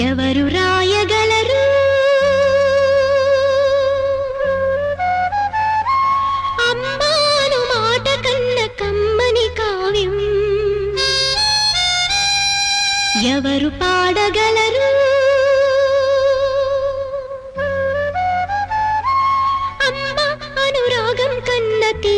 ఎవరు రాయగలరు అమ్మాను మాట కన్న కమ్మని కావ్యం ఎవరు పాడగలరు అమ్మ అనురాగం కన్న తీ